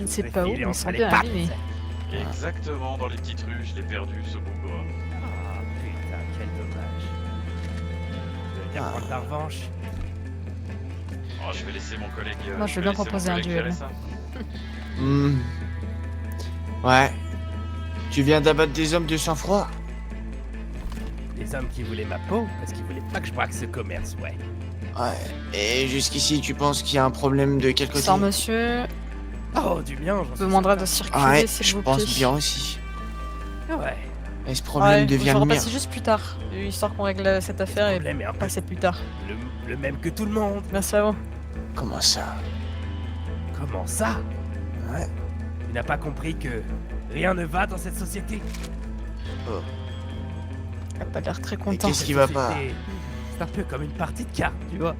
je ne sais pas où, il est mais il entre semble les pattes. abîmé. Exactement, dans les petites rues, je l'ai perdu, ce bougre. Ah putain, quel dommage. Je veux bien prendre ta revanche. Oh, je vais laisser mon collègue. Moi, je veux bien proposer un duel. Gérer ça. Ouais. Tu viens d'abattre des hommes de sang-froid? Des hommes qui voulaient ma peau parce qu'ils voulaient pas que je braque ce commerce, ouais. Ouais. Et jusqu'ici, tu penses qu'il y a un problème de quel côté? Sors, monsieur. Oh, du mien, j'en Je vous suis demanderai de certain. circuler, Ouais, s'il je vous plaît. pense bien aussi. Ouais, Et ce problème Ouais, devient vous le mien. repassez juste plus tard, histoire qu'on règle cette affaire le et problème est un peu passer plus tard. le même que tout le monde. Merci à vous. Comment ça? Comment ça? Ouais. Tu n'as pas compris que rien ne va dans cette société? Il a pas l'air très Et content. qu'est-ce Cette qui va pas? société, c'est un peu comme une partie de cartes, tu vois.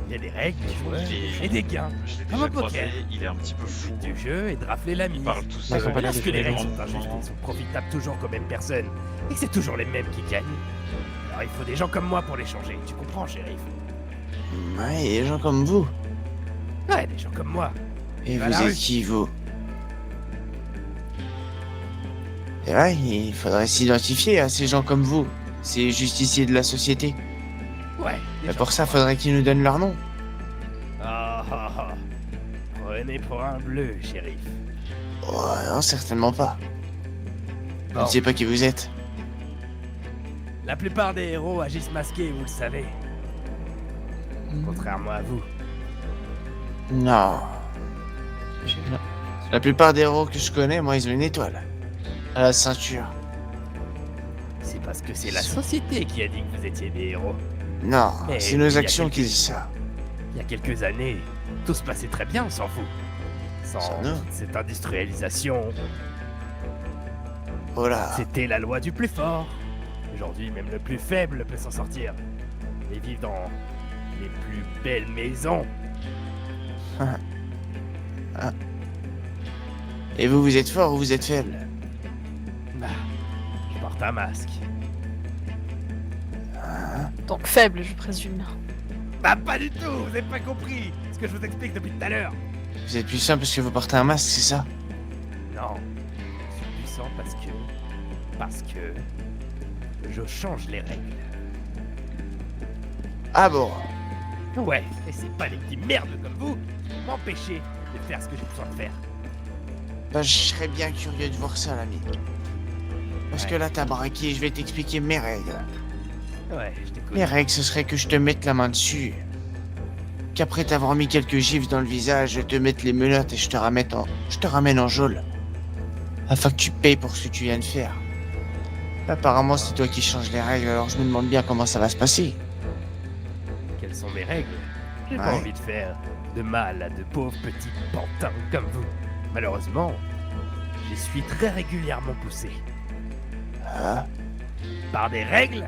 Il y a des règles, des joueurs et des gains. Je l'ai Comme déjà un poker. croisé, il est un petit peu fou. Du jeu et de rafler la mise. Il parle tout Moi, seul. je comprends bien il que les fait règles sont grandement. injustes et sont profitables toujours qu'aux mêmes personnes. Et que c'est toujours les mêmes qui gagnent. Alors il faut des gens comme moi pour les changer, tu comprends, shérif? Ouais, et des gens comme vous. Ouais, des gens comme moi. Et Va vous à la êtes rue. qui, vous? C'est vrai, il faudrait s'identifier à ces gens comme vous. Ces justiciers de la société. Ouais. des Mais gens pour ça, comme moi. faudrait qu'ils nous donnent leur nom. Ah ah ah. Prenez pour un bleu, shérif. Oh, non, certainement pas. Je Bon. ne sais pas qui vous êtes. La plupart des héros agissent masqués, vous le savez. Contrairement à vous. Non. La plupart des héros que je connais, moi, ils ont une étoile. À la ceinture. C'est parce que c'est la société qui a dit que vous étiez des héros. Non, Mais c'est nos il y a actions qui quelques- disent ça. Il y a quelques années, tout se passait très bien sans vous. Sans Ça, non. cette industrialisation, Oh là. c'était la loi du plus fort. Aujourd'hui, même le plus faible peut s'en sortir. Et vivre dans les plus belles maisons. Et vous, vous êtes fort ou vous êtes faible? Bah, je porte un masque. Donc faible, je présume. Bah pas du tout, vous avez pas compris ce que je vous explique depuis tout à l'heure. Vous êtes puissant parce que vous portez un masque, c'est ça? Non, je suis puissant parce que je change les règles. Ah bon? Ouais, et c'est pas les petits merdes comme vous qui vont m'empêcher de faire ce que j'ai besoin de faire. Bah, je serais bien curieux de voir ça, l'ami. Parce que Ouais. là, t'as braqué, je vais t'expliquer mes règles. Ouais, je t'écoute. Mes règles, ce serait que je te mette la main dessus. Qu'après t'avoir mis quelques gifles dans le visage, je te mette les menottes et je te ramène en geôle. Afin que tu payes pour ce que tu viens de faire. Apparemment, c'est toi qui changes les règles, alors je me demande bien comment ça va se passer. Quelles sont mes règles? J'ai pas Ouais. envie de faire de mal à de pauvres petits pantins comme vous. Malheureusement, j'y suis très régulièrement poussé. Ah, Par des règles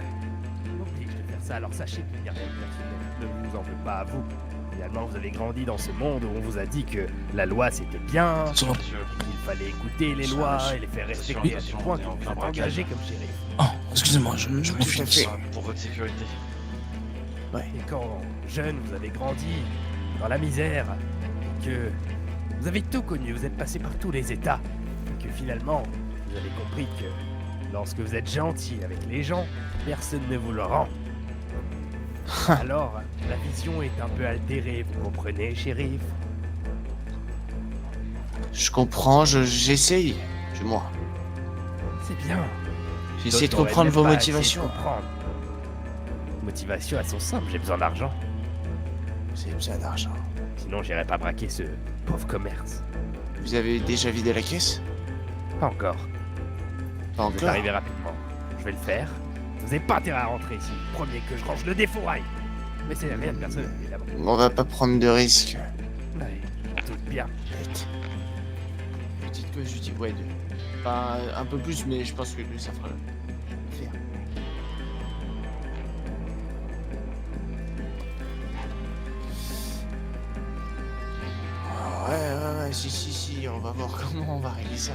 qui m'obligent de faire ça, alors sachez qu'il n'y a rien de personnel. Ne vous en veux pas à vous. Finalement, vous avez grandi dans ce monde où on vous a dit que la loi c'était bien, Monsieur, qu'il fallait écouter les lois et les faire respecter à tel point que vous vous êtes engagé comme shérif. Oh, excusez-moi, je tout me à fixe. fait. pour votre sécurité. Et quand jeune, vous avez grandi dans la misère, que vous avez tout connu, vous êtes passé par tous les états, et que finalement, vous avez compris que lorsque vous êtes gentil avec les gens, personne ne vous le rend. Alors, la vision est un peu altérée, vous comprenez, shérif? je comprends, j'essaye, du moins. C'est bien. J'essaie de D'autres comprendre auraient vos même pas essayé de motivations. comprendre. Motivations, elles sont simples, j'ai besoin d'argent. Vous avez besoin d'argent. Sinon, j'irai pas braquer ce pauvre commerce. Vous avez déjà vidé la caisse? Pas encore. Pas Vous êtes encore. arrivé rapidement. Je vais le faire. Vous n'avez pas intérêt à rentrer ici. Premier que je range le défouraille. Mais c'est rien de personnel, évidemment. On va pas prendre de risques. Ouais, je doute bien. Bête. Petite que je dis, ouais, deux. Enfin, un peu plus, mais je pense que ça fera faire. Ouais, si, on va voir comment on va régler ça.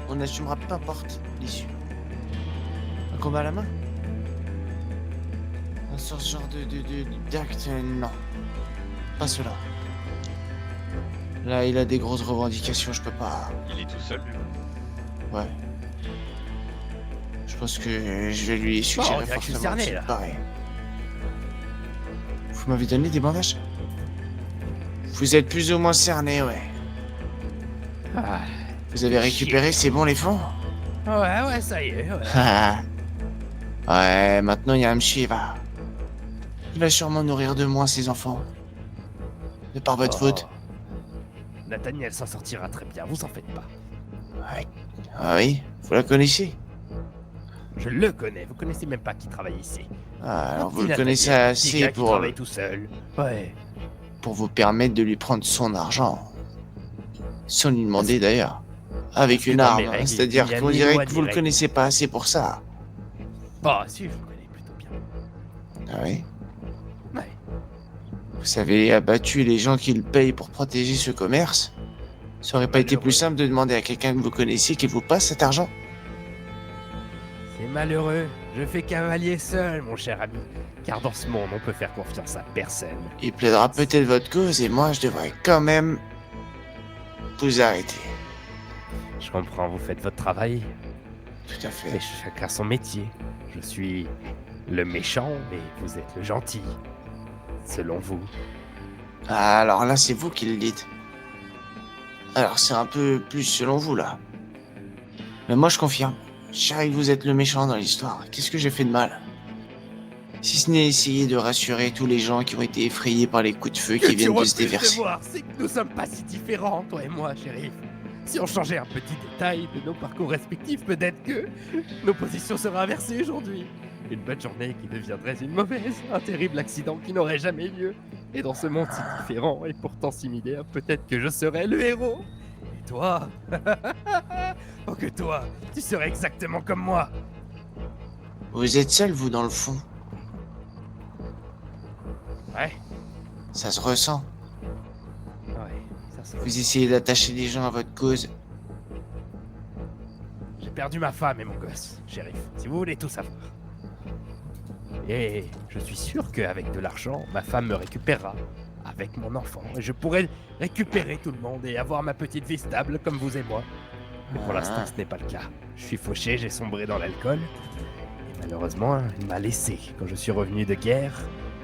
On assumera peu importe l'issue. Un combat à la main? Ce genre d'acte, non. Pas cela. Là, il a des grosses revendications, je peux pas. Il est tout seul, lui. Ouais. Je pense que je vais lui suggérer on dirait que je suis fortement de cerné, se là. barrer. Vous m'avez donné des bandages? Vous êtes plus ou moins cerné, ouais. Ah, Vous avez récupéré, c'est bon les fonds? ouais, ça y est, ouais. Ouais, maintenant il y a un Shiva. Il va sûrement nourrir de moins ses enfants. De par votre faute. Nathaniel s'en sortira très bien, vous en faites pas. Ouais. Ah oui? Vous la connaissez? Je le connais, vous connaissez même pas qui travaille ici. Ah, alors vous Petit le connaissez Nathaniel, petit assez gars qui pour travaille tout seul. Ouais. vous permettre de lui prendre son argent. Sans lui demander d'ailleurs. Avec que une dans arme, mes règles, c'est-à-dire il y a qu'on ni dirait loi que ni vous le règle. connaissez pas assez pour ça. Bah si, je le connais plutôt bien. Ah oui? Ouais. Vous avez abattu les gens qui le payent pour protéger ce commerce? Ça aurait pas été plus simple de demander à quelqu'un que vous connaissiez qu'il vous passe cet argent? C'est malheureux. Je fais cavalier seul, mon cher ami. Car dans ce monde, on peut faire confiance à personne. Il plaidera peut-être votre cause et moi je devrais quand même vous arrêter. Je comprends, vous faites votre travail. Tout à fait. Mais chacun son métier. Je suis le méchant, mais vous êtes le gentil. Selon vous. Ah, alors là c'est vous qui le dites. Alors c'est un peu plus selon vous là. Mais moi je confirme. Chérie, vous êtes le méchant dans l'histoire. Qu'est-ce que j'ai fait de mal? Si ce n'est essayer de rassurer tous les gens qui ont été effrayés par les coups de feu qui viennent de se déverser. voir, c'est que nous sommes pas si différents, toi et moi, shérif. Si on changeait un petit détail de nos parcours respectifs, peut-être que nos positions seraient inversées aujourd'hui. Une bonne journée qui deviendrait une mauvaise, un terrible accident qui n'aurait jamais lieu. Et dans ce monde si différent et pourtant similaire, peut-être que je serais le héros. Et toi oh que toi, tu serais exactement comme moi. Vous êtes seul vous dans le fond. Ouais, Ça se ressent. ouais, ça se Vous essayez d'attacher les gens à votre cause. J'ai perdu ma femme et mon gosse, shérif, si vous voulez tout savoir. Et je suis sûr qu'avec de l'argent, ma femme me récupérera, avec mon enfant, et je pourrai récupérer tout le monde et avoir ma petite vie stable comme vous et moi. Mais pour l'instant, ce n'est pas le cas. Je suis fauché, j'ai sombré dans l'alcool. Et malheureusement, il m'a laissé quand je suis revenu de guerre.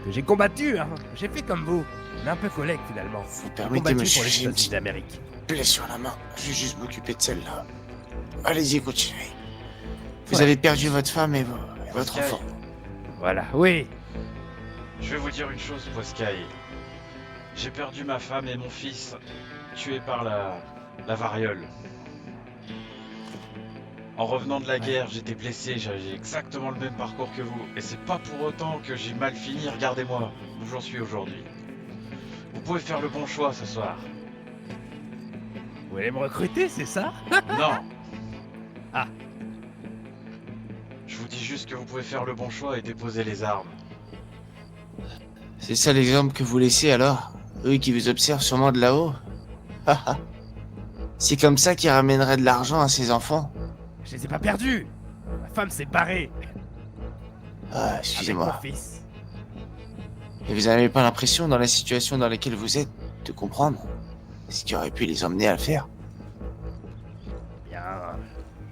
Que j'ai combattu, hein. J'ai fait comme vous. Mais un peu collègue finalement. Vous J'ai permettez, combattu monsieur, pour les j'ai une États-Unis petite d'Amérique. plaie sur la main. Je vais juste m'occuper de celle-là. Allez-y, continuez. Vous Ouais. avez perdu votre femme et votre Ok. enfant. Voilà, oui. Je vais vous dire une chose, Poiscaille. J'ai perdu ma femme et mon fils, tués par la variole. En revenant de la guerre, j'étais blessé, j'avais exactement le même parcours que vous. Et c'est pas pour autant que j'ai mal fini, regardez-moi où j'en suis aujourd'hui. Vous pouvez faire le bon choix ce soir. Vous voulez me recruter, c'est ça? Non. Ah. Je vous dis juste que vous pouvez faire le bon choix et déposer les armes. C'est ça l'exemple que vous laissez alors? Eux qui vous observent sûrement de là-haut? C'est comme ça qu'ils ramèneraient de l'argent à ses enfants? Je les ai pas perdus. Ma femme s'est barrée. Ah, Avec excusez-moi. mon fils. Et vous n'avez pas l'impression, dans la situation dans laquelle vous êtes, de comprendre ce qui aurait pu les emmener à le faire? Bien,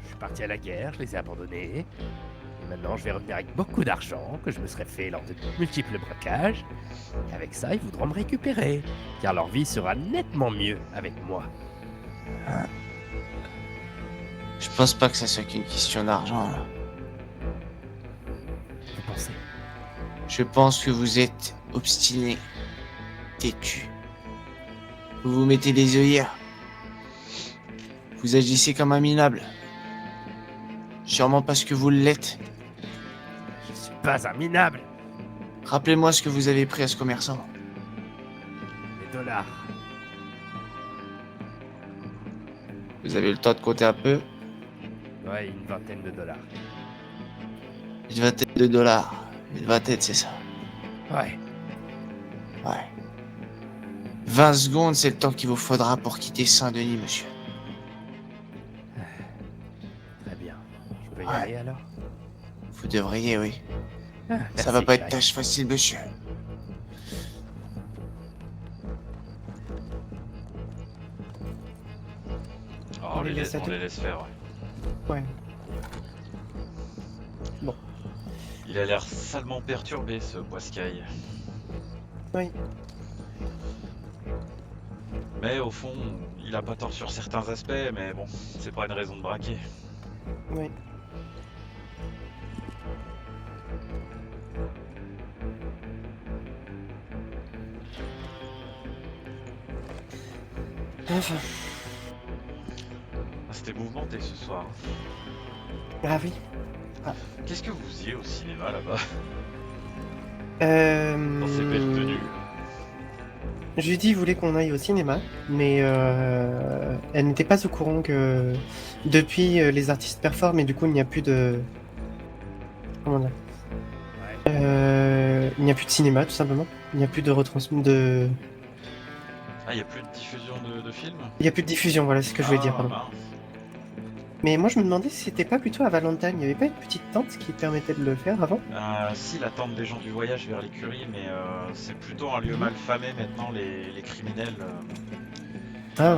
je suis parti à la guerre, je les ai abandonnés. Et maintenant, je vais revenir avec beaucoup d'argent que je me serais fait lors de multiples braquages. Et avec ça, ils voudront me récupérer. Car leur vie sera nettement mieux avec moi. Je pense pas que ça soit qu'une question d'argent, là. Vous pensez? Je pense que vous êtes obstiné, têtu. Vous vous mettez des œillères. Vous agissez comme un minable. Sûrement parce que vous l'êtes. Je suis pas un minable. Rappelez-moi ce que vous avez pris à ce commerçant. Des dollars. Vous avez le temps de compter un peu? Ouais, une vingtaine de dollars. Une vingtaine de dollars. Une vingtaine, c'est ça. Ouais. Ouais. 20 secondes, c'est le temps qu'il vous faudra pour quitter Saint-Denis, monsieur. Très bien. Je peux y Ouais. aller alors? Vous devriez, oui. Ah, Ça merci, va pas être Craig. tâche facile, monsieur. Oh, On les laisse à on deux. les laisse faire, ouais. Ouais. Bon. Il a l'air salement perturbé, ce Boiscaille. Oui. Mais au fond, il a pas tort sur certains aspects, mais bon, c'est pas une raison de braquer. Oui. Enfin. Ah, c'était mouvementé ce soir. Ah oui. Qu'est-ce que vous faisiez au cinéma là-bas, Euh... dans ces belles tenues? Judy voulait qu'on aille au cinéma, mais elle n'était pas au courant que depuis les artistes performent et du coup il n'y a plus de... Comment dire Ouais. Il n'y a plus de cinéma tout simplement. Il n'y a plus de de... Ah, y a plus de diffusion de films? Il n'y a plus de diffusion, voilà c'est ce que je voulais dire, Ah, pardon. mince. Mais moi je me demandais si c'était pas plutôt à Valentine, il n'y avait pas une petite tente qui permettait de le faire avant? Si, la tente des gens du voyage vers l'écurie, mais c'est plutôt un lieu mal famé maintenant, les criminels Ah,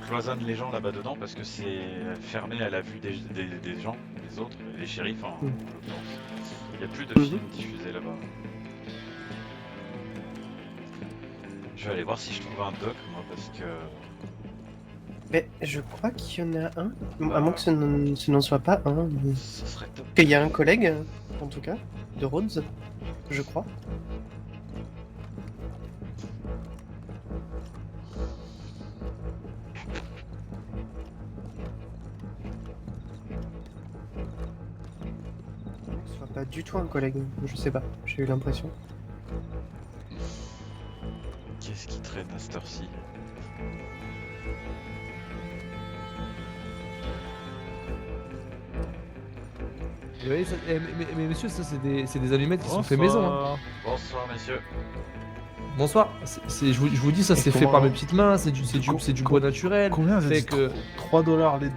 cloisonnent les gens là-bas dedans parce que c'est fermé à la vue des gens, des autres, les shérifs en Mm. l'occurrence. Il n'y a plus de Mhm. films diffusés là-bas. Je vais aller voir si je trouve un doc, moi, parce que... mais je crois qu'il y en a un, à moins que ce n'en soit pas un. Mais... Ce serait top. qu'il y a un collègue, en tout cas, de Rhodes, je crois. Ce soit pas du tout un collègue, je sais pas, j'ai eu l'impression. Qu'est-ce qui traîne à cette heure-ci? Vous voyez, mais monsieur, ça c'est des allumettes qui sont fait maison. Hein. Bonsoir, messieurs. Bonsoir. Je vous dis, ça Et c'est fait comment- par mes petites mains, c'est du bois naturel. Combien vous Fait avez dit que 3 $ les